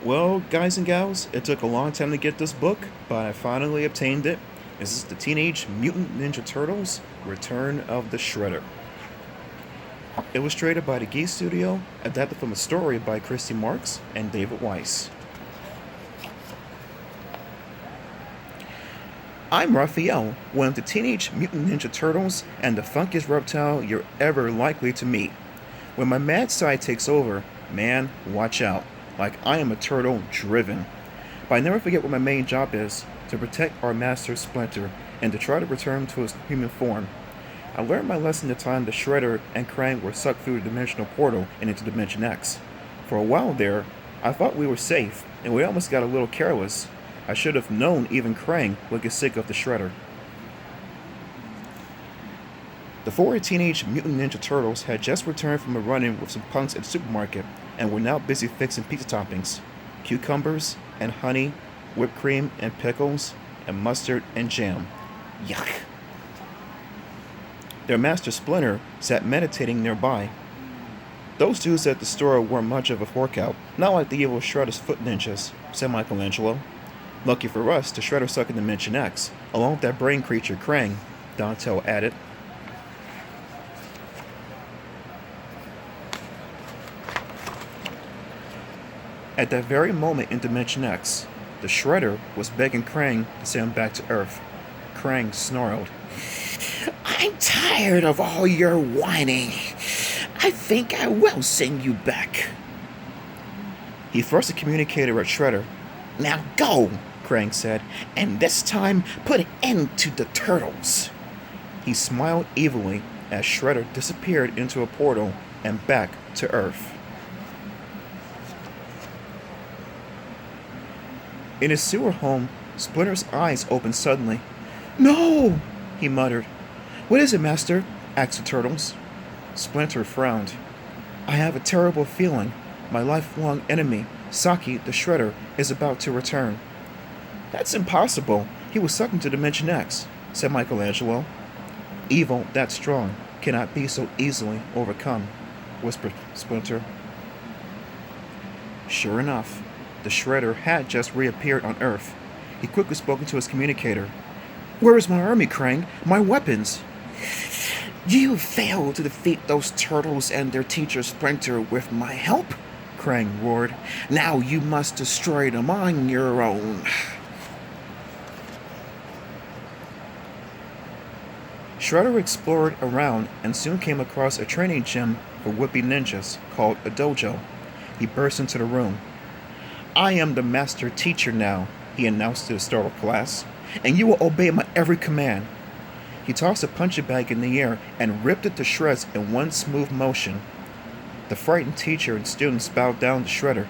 Well, guys and gals, it took a long time to get this book, but I finally obtained it. This is the Teenage Mutant Ninja Turtles Return of the Shredder. Illustrated by the Geese Studio, adapted from a story by Christy Marks and David Weiss. I'm Raphael, one of the Teenage Mutant Ninja Turtles and the funkiest reptile you're ever likely to meet. When my mad side takes over, man, watch out. Like I am a turtle driven. But I never forget what my main job is, to protect our master Splinter and to try to return him to his human form. I learned my lesson the time the Shredder and Krang were sucked through the dimensional portal and into Dimension X. For a while there, I thought we were safe, and we almost got a little careless. I should have known even Krang would get sick of the Shredder. The four Teenage Mutant Ninja Turtles had just returned from a run-in with some punks at the supermarket and were now busy fixing pizza toppings. Cucumbers and honey, whipped cream and pickles, and mustard and jam. Yuck. Their master Splinter sat meditating nearby. Those dudes at the store weren't much of a forkout, not like the evil Shredder's foot ninjas, said Michelangelo. Lucky for us, the Shredder stuck in Dimension X, along with that brain creature Krang, Donatello added. At that very moment in Dimension X, the Shredder was begging Krang to send him back to Earth. Krang snarled, I'm tired of all your whining. I think I will send you back. He thrust a communicator at Shredder. Now go, Krang said, and this time put an end to the turtles. He smiled evilly as Shredder disappeared into a portal and back to Earth. In his sewer home, Splinter's eyes opened suddenly. No! He muttered. What is it, Master? Asked the turtles. Splinter frowned. I have a terrible feeling. My lifelong enemy, Saki the Shredder, is about to return. That's impossible. He was sucked into Dimension X, said Michelangelo. Evil that strong cannot be so easily overcome, whispered Splinter. Sure enough, the Shredder had just reappeared on Earth. He quickly spoke into his communicator. Where is my army, Krang? My weapons? You failed to defeat those turtles and their teacher Splinter with my help? Krang roared. Now you must destroy them on your own. Shredder explored around and soon came across a training gym for would-be ninjas called a dojo. He burst into the room. I am the master teacher now, he announced to the startled class, and you will obey my every command. He tossed a punching bag in the air and ripped it to shreds in one smooth motion. The frightened teacher and students bowed down to Shredder.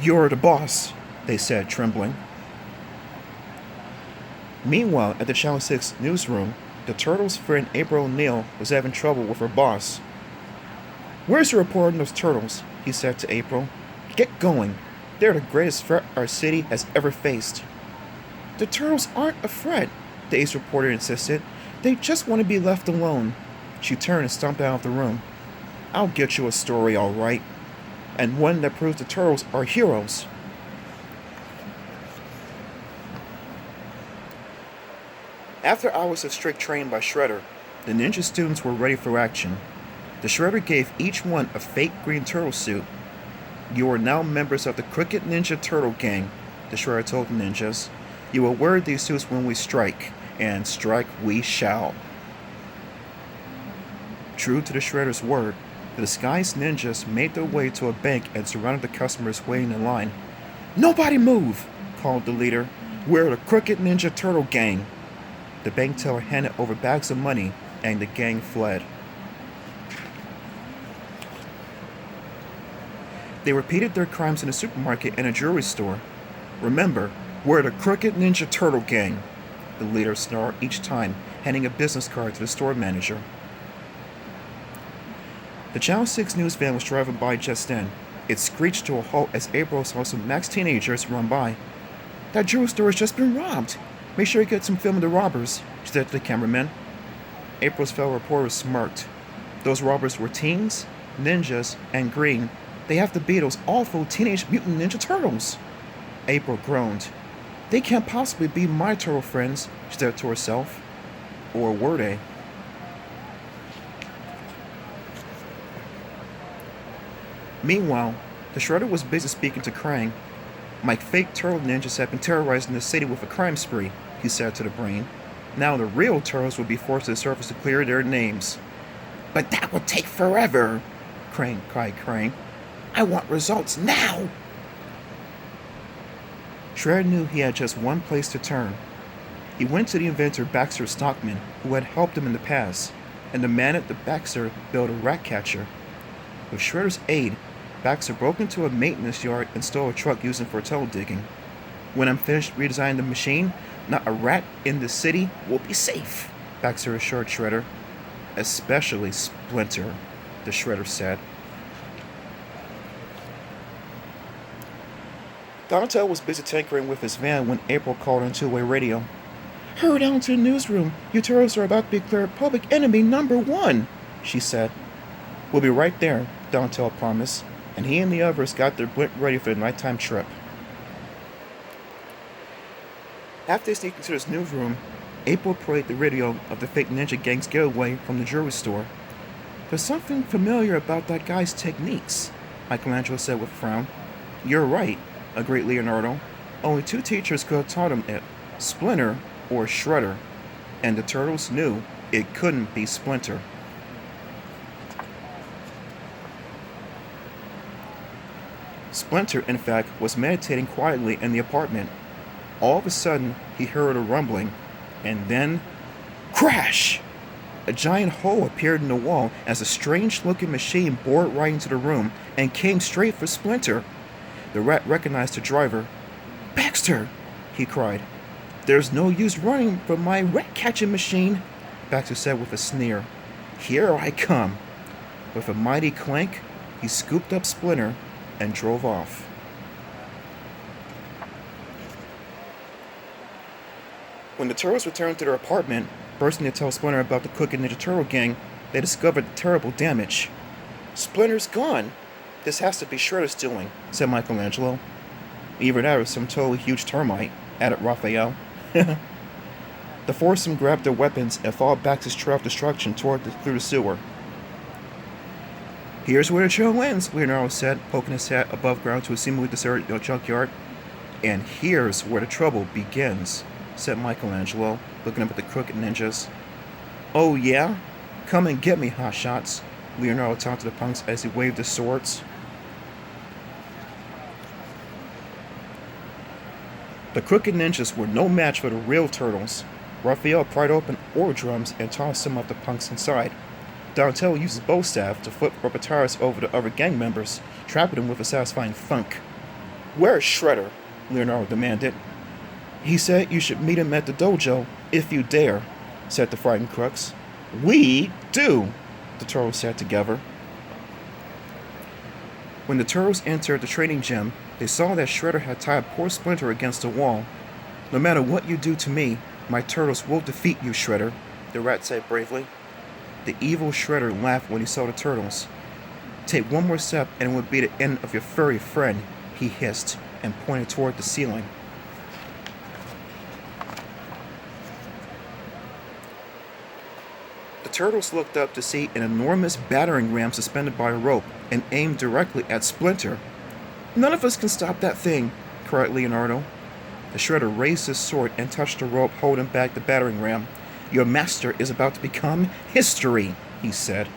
You're the boss, they said, trembling. Meanwhile, at the Channel 6 newsroom, the Turtles' friend April O'Neil was having trouble with her boss. Where's the report on those turtles? He said to April. Get going. They're the greatest threat our city has ever faced. The turtles aren't a threat, the ace reporter insisted. They just want to be left alone. She turned and stomped out of the room. I'll get you a story, all right. And one that proves the turtles are heroes. After hours of strict training by Shredder, the ninja students were ready for action. The Shredder gave each one a fake green turtle suit. You are now members of the Crooked Ninja Turtle Gang, the Shredder told the ninjas. You will wear these suits when we strike, and strike we shall. True to the Shredder's word, the disguised ninjas made their way to a bank and surrounded the customers waiting in line. Nobody move, called the leader. We're the Crooked Ninja Turtle Gang. The bank teller handed over bags of money, and the gang fled. They repeated their crimes in a supermarket and a jewelry store. Remember, we're the Crooked Ninja Turtle Gang, the leader snarled each time, handing a business card to the store manager. The Channel 6 news van was driving by just then. It screeched to a halt as April saw some max teenagers run by. That jewelry store has just been robbed. Make sure you get some film of the robbers, she said to the cameraman. April's fellow reporter smirked. Those robbers were teens, ninjas, and green, They have to be those awful Teenage Mutant Ninja Turtles. April groaned. They can't possibly be my turtle friends, she said to herself. Or were they? Meanwhile, the Shredder was busy speaking to Krang. My fake turtle ninjas have been terrorizing the city with a crime spree, he said to the brain. Now the real turtles will be forced to the surface to clear their names. But that will take forever, Krang cried Krang. I want results now. Shredder knew he had just one place to turn. He went to the inventor Baxter Stockman, who had helped him in the past, and demanded that Baxter build a rat catcher. With Shredder's aid, Baxter broke into a maintenance yard and stole a truck used for tunnel digging. When I'm finished redesigning the machine, not a rat in the city will be safe, Baxter assured Shredder. Especially Splinter, the Shredder said. Donatello was busy tinkering with his van when April called on two-way radio. Hurry down to the newsroom. You turtles are about to be declared public enemy #1, she said. We'll be right there, Donatello promised, and he and the others got their blimp ready for the nighttime trip. After they sneaked into this newsroom, April played the radio of the fake ninja gang's getaway from the jewelry store. There's something familiar about that guy's techniques, Michelangelo said with a frown. You're right, agreed Leonardo. Only two teachers could have taught him it, Splinter or Shredder, and the turtles knew it couldn't be Splinter. Splinter, in fact, was meditating quietly in the apartment. All of a sudden, he heard a rumbling, and then, crash! A giant hole appeared in the wall as a strange-looking machine bored right into the room and came straight for Splinter. The rat recognized the driver. Baxter! He cried. There's no use running from my rat-catching machine, Baxter said with a sneer. Here I come. With a mighty clank, he scooped up Splinter and drove off. When the turtles returned to their apartment, bursting to tell Splinter about the Crooked Ninja Turtle gang, they discovered the terrible damage. Splinter's gone. This has to be Shredder's doing, said Michelangelo. Either that or some totally huge termite, added Raphael. The foursome grabbed their weapons and followed Baxter's trail of destruction through the sewer. Here's where the trail ends, Leonardo said, poking his head above ground to a seemingly deserted junkyard. And here's where the trouble begins, said Michelangelo, looking up at the crooked ninjas. Oh yeah? Come and get me, hotshots, Leonardo talked to the punks as he waved his swords. The crooked ninjas were no match for the real turtles. Raphael pried open ore drums and tossed some of the punks inside. Donatello used his bow staff to flip rubber tires over the other gang members, trapping them with a satisfying thunk. Where's Shredder? Leonardo demanded. He said you should meet him at the dojo, if you dare, said the frightened crooks. We do, the turtles said together. When the turtles entered the training gym, they saw that Shredder had tied poor Splinter against the wall. No matter what you do to me, my turtles will defeat you, Shredder, the rat said bravely. The evil Shredder laughed when he saw the turtles. Take one more step and it would be the end of your furry friend, he hissed, and pointed toward the ceiling. The turtles looked up to see an enormous battering ram suspended by a rope and aimed directly at Splinter. None of us can stop that thing, cried Leonardo. The Shredder raised his sword and touched the rope holding back the battering ram. Your master is about to become history, he said.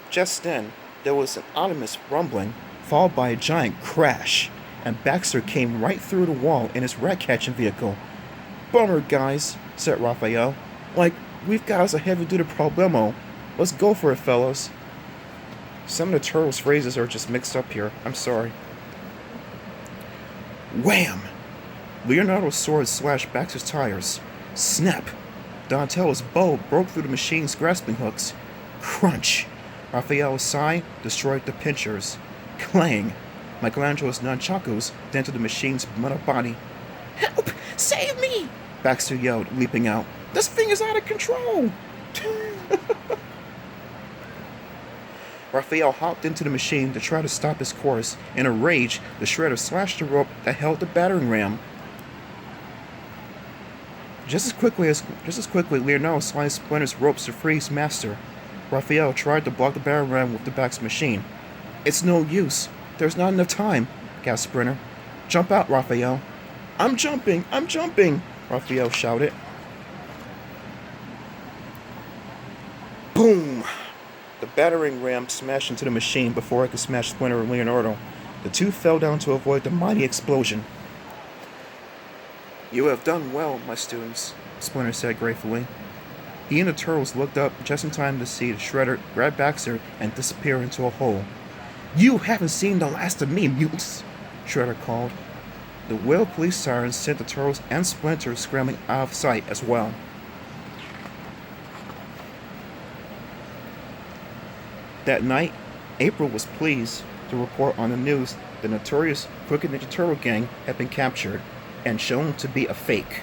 Just then, there was an ominous rumbling, followed by a giant crash, and Baxter came right through the wall in his rat-catching vehicle. Bummer, guys, said Raphael. Like, we've got us a heavy-duty problemo. Let's go for it, fellas. Some of the turtles' phrases are just mixed up here. I'm sorry. Wham! Leonardo's sword slashed Baxter's tires. Snap! Donatello's bow broke through the machine's grasping hooks. Crunch! Raphael's sai destroyed the pinchers. Clang! Michelangelo's nunchakus dented the machine's metal body. Help! Save me! Baxter yelled, leaping out. This thing is out of control! Raphael hopped into the machine to try to stop his course. In a rage, the Shredder slashed the rope that held the battering ram. Just as quickly, Leonardo sliced Splinter's ropes to free his master. Raphael tried to block the battering ram with the back's machine. "It's no use. There's not enough time," gasped Splinter. "Jump out, Raphael." I'm jumping! Raphael shouted. Boom! The battering ram smashed into the machine before it could smash Splinter and Leonardo. The two fell down to avoid the mighty explosion. "You have done well, my students," Splinter said gratefully. He and the turtles looked up just in time to see the Shredder grab Baxter and disappear into a hole. "You haven't seen the last of me, mutants!" Shredder called. The wail police sirens sent the turtles and Splinter scrambling out of sight as well. That night, April was pleased to report on the news the notorious Crooked Ninja Turtle gang had been captured and shown to be a fake.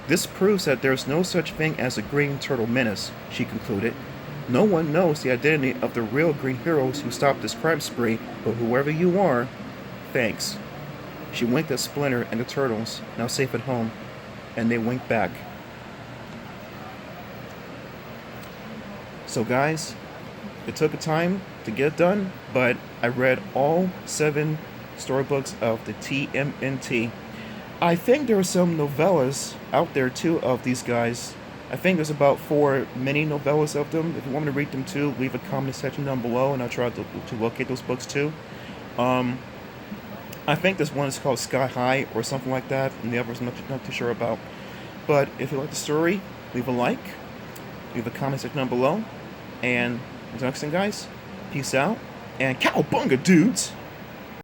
This proves that there is no such thing as a Green Turtle menace, she concluded. No one knows the identity of the real green heroes who stopped this crime spree, but whoever you are, thanks. She winked at Splinter and the turtles, now safe at home, and they winked back. So guys, it took a time to get done, but I read all 7 storybooks of the TMNT. I think there are some novellas out there too of these guys. I think there's about 4 mini novellas of them. If you want me to read them too, leave a comment section down below and I'll try to locate those books too. I think this one is called Sky High or something like that, and the others I'm not too sure about. But if you like the story, leave a like, leave a comment section down below, and until next time guys, peace out, and cowabunga dudes!